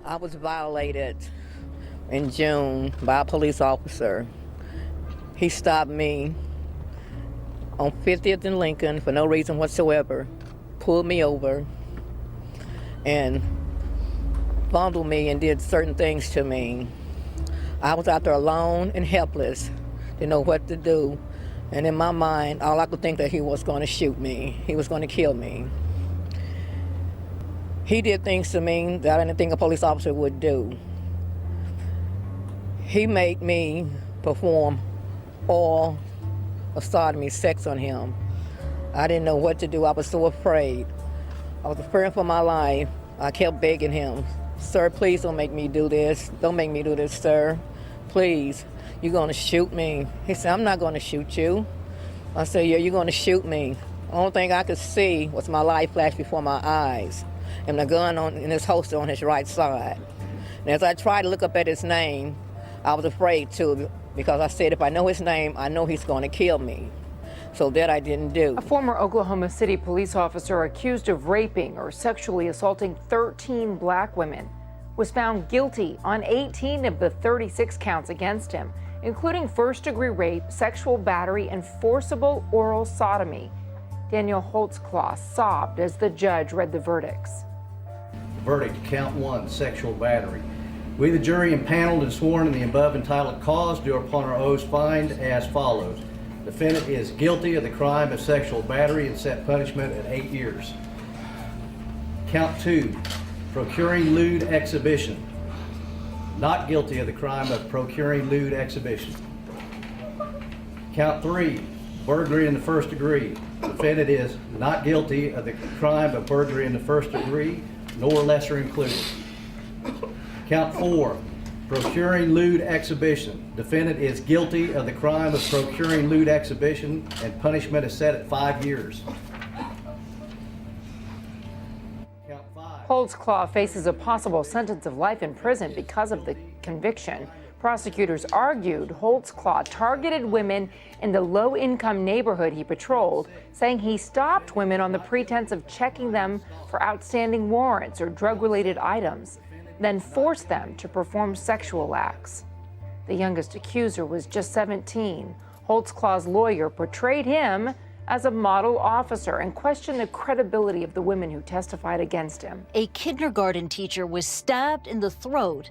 I was violated in June by a police officer. He stopped me on 50th and Lincoln for no reason whatsoever, pulled me over, and fondled me and did certain things to me. I was out there alone and helpless, didn't know what to do. And in my mind, all I could think that he was going to shoot me. He was going to kill me. He did things to me that I didn't think a police officer would do. He made me perform all of sodomy sex on him. I didn't know what to do. I was so afraid. I was afraid for my life. I kept begging him, "Sir, please don't make me do this. Don't make me do this, sir. Please, you're going to shoot me." He said, "I'm not going to shoot you." I said, "Yeah, you're going to shoot me." The only thing I could see was my life flash before my eyes and the gun in his holster on his right side. And as I tried to look up at his name, I was afraid to, because I said, if I know his name, I know he's going to kill me. So that I didn't do. A former Oklahoma City police officer accused of raping or sexually assaulting 13 black women was found guilty on 18 of the 36 counts against him, including first-degree rape, sexual battery, and forcible oral sodomy. Daniel Holtzclaw sobbed as the judge read the verdicts. Verdict, count 1, sexual battery. We, the jury, impaneled and sworn in the above entitled cause, do upon our oaths find as follows. Defendant is guilty of the crime of sexual battery and set punishment at 8 years. Count 2, procuring lewd exhibition. Not guilty of the crime of procuring lewd exhibition. Count 3, burglary in the first degree. Defendant is not guilty of the crime of burglary in the first degree, nor lesser included. Count 4, procuring lewd exhibition. Defendant is guilty of the crime of procuring lewd exhibition, and punishment is set at 5 years. Count 5. Holtzclaw faces a possible sentence of life in prison because of the conviction. Prosecutors argued Holtzclaw targeted women in the low-income neighborhood he patrolled, saying he stopped women on the pretense of checking them for outstanding warrants or drug-related items, then forced them to perform sexual acts. The youngest accuser was just 17. Holtzclaw's lawyer portrayed him as a model officer and questioned the credibility of the women who testified against him. A kindergarten teacher was stabbed in the throat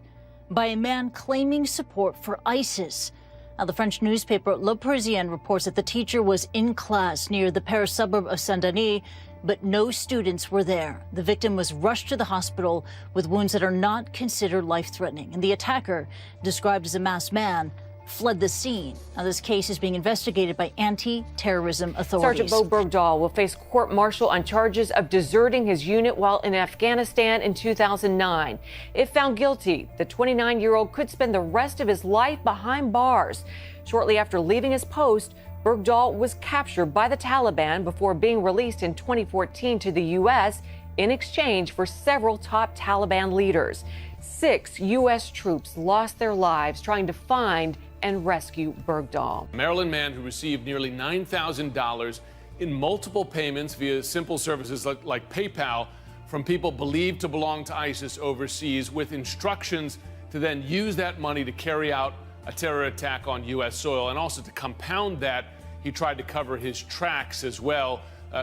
by a man claiming support for ISIS. Now, the French newspaper Le Parisien reports that the teacher was in class near the Paris suburb of Saint-Denis, but no students were there. The victim was rushed to the hospital with wounds that are not considered life-threatening. And the attacker, described as a masked man, fled the scene. Now, this case is being investigated by anti-terrorism authorities. Sergeant Bo Bergdahl will face court-martial on charges of deserting his unit while in Afghanistan in 2009. If found guilty, the 29-year-old could spend the rest of his life behind bars. Shortly after leaving his post, Bergdahl was captured by the Taliban before being released in 2014 to the U.S. in exchange for several top Taliban leaders. 6 U.S. troops lost their lives trying to find and rescue Bergdahl. A Maryland man who received nearly $9,000 in multiple payments via simple services like PayPal from people believed to belong to ISIS overseas, with instructions to then use that money to carry out a terror attack on U.S. soil. And also to compound that, he tried to cover his tracks as well,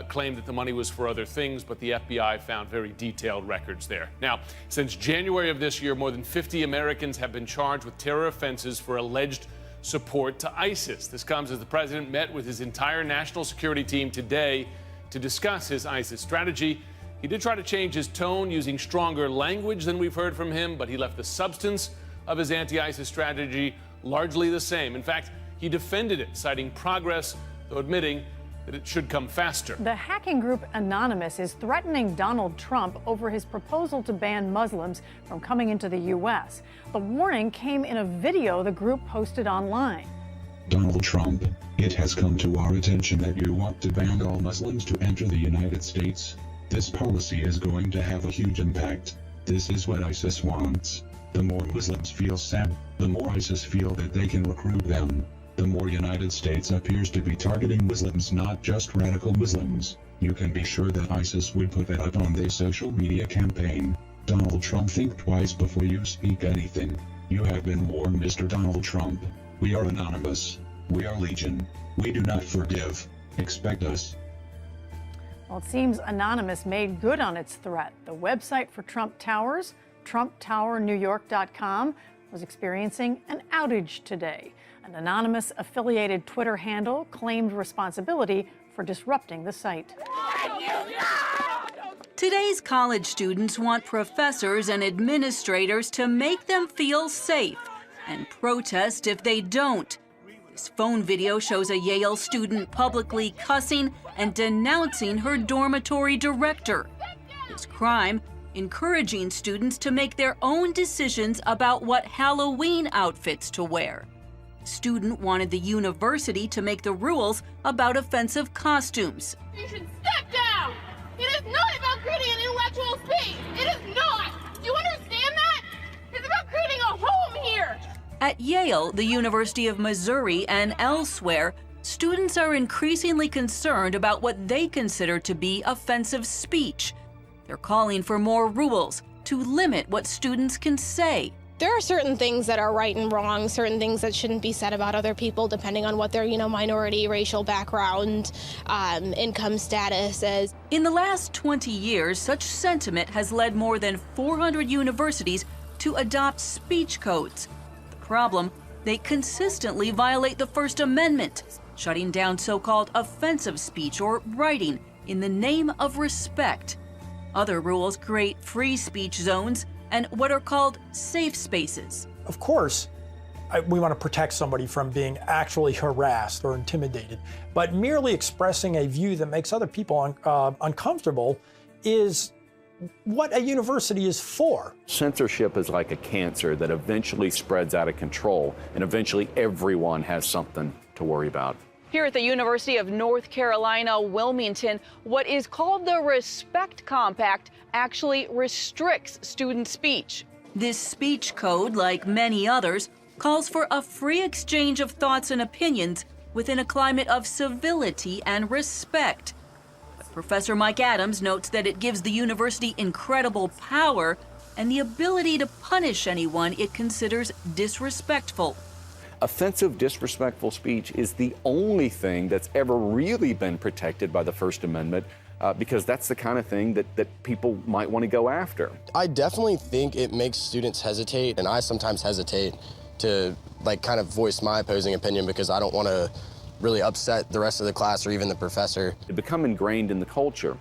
claimed that the money was for other things, but the FBI found very detailed records there. Now, since January of this year, more than 50 Americans have been charged with terror offenses for alleged support to ISIS. This comes as the president met with his entire national security team today to discuss his ISIS strategy. He did try to change his tone, using stronger language than we've heard from him, but he left the substance of his anti-ISIS strategy largely the same. In fact, he defended it, citing progress, though admitting that it should come faster. The hacking group Anonymous is threatening Donald Trump over his proposal to ban Muslims from coming into the U.S. The warning came in a video the group posted online. Donald Trump, it has come to our attention that you want to ban all Muslims to enter the United States. This policy is going to have a huge impact. This is what ISIS wants. The more Muslims feel sad, the more ISIS feel that they can recruit them. The more United States appears to be targeting Muslims, not just radical Muslims. You can be sure that ISIS would put that up on their social media campaign. Donald Trump, think twice before you speak anything. You have been warned, Mr. Donald Trump. We are anonymous. We are legion. We do not forgive. Expect us. Well, it seems Anonymous made good on its threat. The website for Trump Towers, TrumpTowerNewYork.com, was experiencing an outage today. An Anonymous affiliated Twitter handle claimed responsibility for disrupting the site. Today's college students want professors and administrators to make them feel safe and protest if they don't. This phone video shows a Yale student publicly cussing and denouncing her dormitory director. His crime, encouraging students to make their own decisions about what Halloween outfits to wear. The student wanted the university to make the rules about offensive costumes. You should step down! It is not about creating an intellectual space! It is not! Do you understand that? It's about creating a home here! At Yale, the University of Missouri, and elsewhere, students are increasingly concerned about what they consider to be offensive speech. They're calling for more rules to limit what students can say. There are certain things that are right and wrong, certain things that shouldn't be said about other people depending on what their, minority, racial background, income status is. In the last 20 years, such sentiment has led more than 400 universities to adopt speech codes. The problem, they consistently violate the First Amendment, shutting down so-called offensive speech or writing in the name of respect. Other rules create free speech zones and what are called safe spaces. Of course, we want to protect somebody from being actually harassed or intimidated, but merely expressing a view that makes other people uncomfortable is what a university is for. Censorship is like a cancer that eventually spreads out of control, and eventually everyone has something to worry about. Here at the University of North Carolina, Wilmington, what is called the Respect Compact actually restricts student speech. This speech code, like many others, calls for a free exchange of thoughts and opinions within a climate of civility and respect. But Professor Mike Adams notes that it gives the university incredible power and the ability to punish anyone it considers disrespectful. Offensive, disrespectful speech is the only thing that's ever really been protected by the First Amendment, because that's the kind of thing that people might want to go after. I definitely think it makes students hesitate, and I sometimes hesitate to kind of voice my opposing opinion because I don't want to really upset the rest of the class or even the professor. They become ingrained in the culture,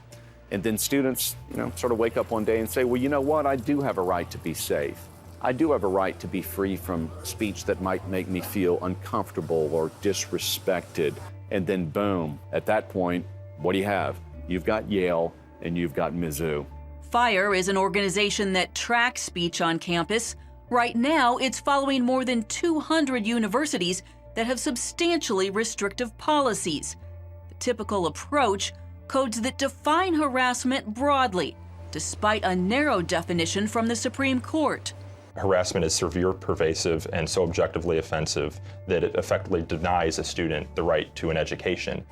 and then students, sort of wake up one day and say, well, you know what, I do have a right to be safe. I do have a right to be free from speech that might make me feel uncomfortable or disrespected. And then boom, at that point, what do you have? You've got Yale and you've got Mizzou. FIRE is an organization that tracks speech on campus. Right now, it's following more than 200 universities that have substantially restrictive policies. The typical approach, codes that define harassment broadly, despite a narrow definition from the Supreme Court. Harassment is severe, pervasive, and so objectively offensive that it effectively denies a student the right to an education.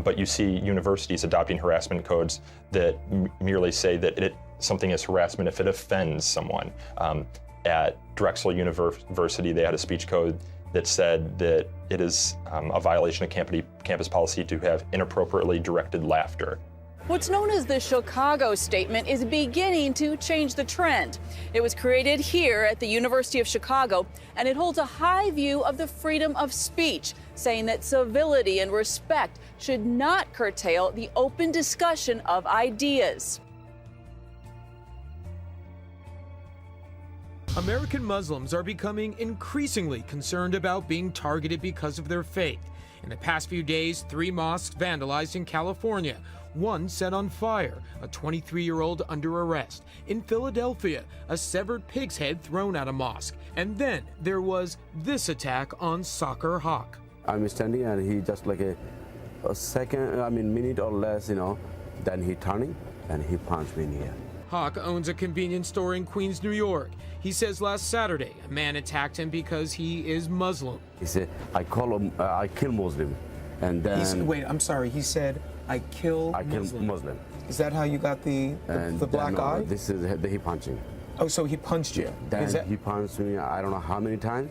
But you see universities adopting harassment codes that merely say that something is harassment if it offends someone. At Drexel University, they had a speech code that said that it is a violation of campus policy to have inappropriately directed laughter. What's known as the Chicago Statement is beginning to change the trend. It was created here at the University of Chicago, and it holds a high view of the freedom of speech, saying that civility and respect should not curtail the open discussion of ideas. American Muslims are becoming increasingly concerned about being targeted because of their faith. In the past few days, 3 mosques vandalized in California. One set on fire, a 23-year-old under arrest. In Philadelphia, a severed pig's head thrown at a mosque. And then there was this attack on Soccer Hawk. I'm standing and he just like a minute or less, then he turning and he punched me in the head. Hawk owns a convenience store in Queens, New York. He says last Saturday, a man attacked him because he is Muslim. He said, I kill Muslim. And then... Wait, I'm sorry, he said, I kill Muslim. Muslim. Is that how you got the black eye? This is he punching. Oh, so he punched you? Then he punched me, I don't know how many times.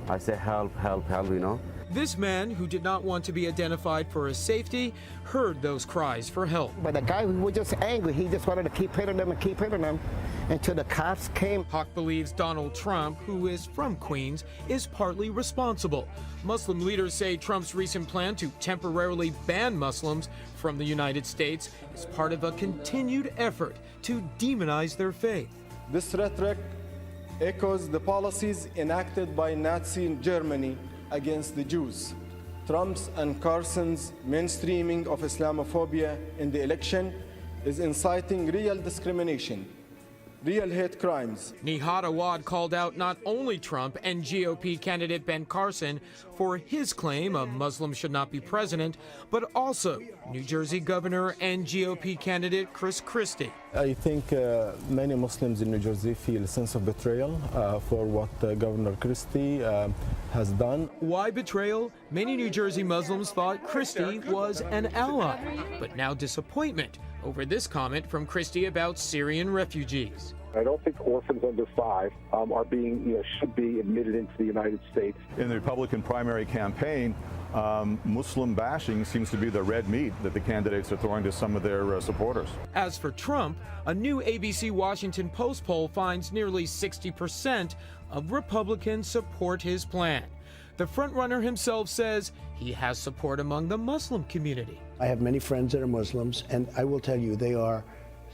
I said, help, help, help, you know. This man, who did not want to be identified for his safety, heard those cries for help. But the guy who was just angry, he just wanted to keep hitting them and keep hitting them until the cops came. Hawk believes Donald Trump, who is from Queens, is partly responsible. Muslim leaders say Trump's recent plan to temporarily ban Muslims from the United States is part of a continued effort to demonize their faith. This rhetoric echoes the policies enacted by Nazi Germany against the Jews. Trump's and Carson's mainstreaming of Islamophobia in the election is inciting real discrimination, real hate crimes. Nihad Awad called out not only Trump and GOP candidate Ben Carson for his claim a Muslim should not be president, but also New Jersey governor and GOP candidate Chris Christie. I think many Muslims in New Jersey feel a sense of betrayal for what Governor Christie has done. Why betrayal? Many New Jersey Muslims thought Christie was an ally, but now disappointment over this comment from Christie about Syrian refugees. I don't think orphans under 5 are being, should be admitted into the United States. In the Republican primary campaign, Muslim bashing seems to be the red meat that the candidates are throwing to some of their supporters. As for Trump, a new ABC Washington Post poll finds nearly 60% of Republicans support his plan. The frontrunner himself says he has support among the Muslim community. I have many friends that are Muslims, and I will tell you, they are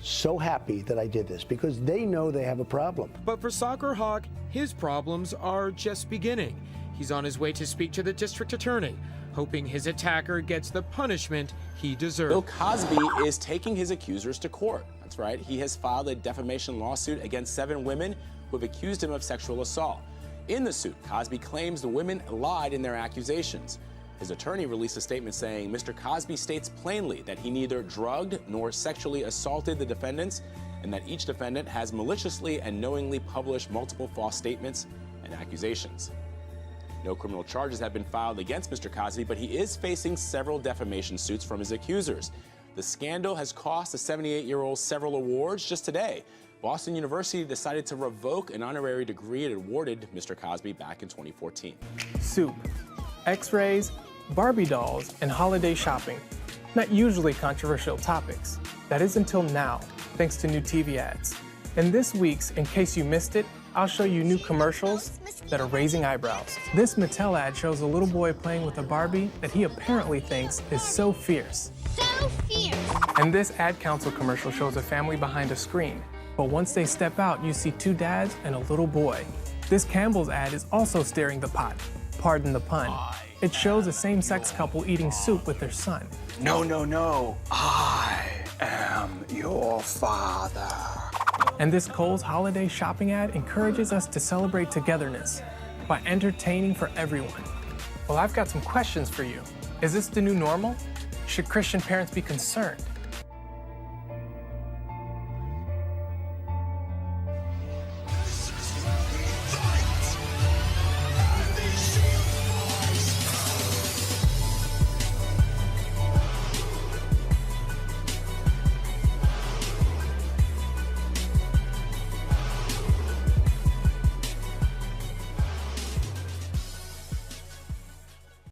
so happy that I did this because they know they have a problem. But for Soccer Hawk, his problems are just beginning. He's on his way to speak to the district attorney, hoping his attacker gets the punishment he deserves. Bill Cosby is taking his accusers to court. That's right. He has filed a defamation lawsuit against 7 women who have accused him of sexual assault. In the suit, Cosby claims the women lied in their accusations. His attorney released a statement saying Mr. Cosby states plainly that he neither drugged nor sexually assaulted the defendants, and that each defendant has maliciously and knowingly published multiple false statements and accusations. No criminal charges have been filed against Mr. Cosby, but he is facing several defamation suits from his accusers. The scandal has cost the 78-year-old several awards. Just today, Boston University decided to revoke an honorary degree it awarded Mr. Cosby back in 2014. Soup, X-rays, Barbie dolls, and holiday shopping. Not usually controversial topics. That is until now, thanks to new TV ads. In this week's In Case You Missed It, I'll show you new commercials that are raising eyebrows. This Mattel ad shows a little boy playing with a Barbie that he apparently thinks is so fierce. So fierce! And this ad council commercial shows a family behind a screen. But once they step out, you see 2 dads and a little boy. This Campbell's ad is also stirring the pot. Pardon the pun. It shows a same-sex couple eating soup with their son. No, no, no. I am your father. And this Kohl's holiday shopping ad encourages us to celebrate togetherness by entertaining for everyone. Well, I've got some questions for you. Is this the new normal? Should Christian parents be concerned?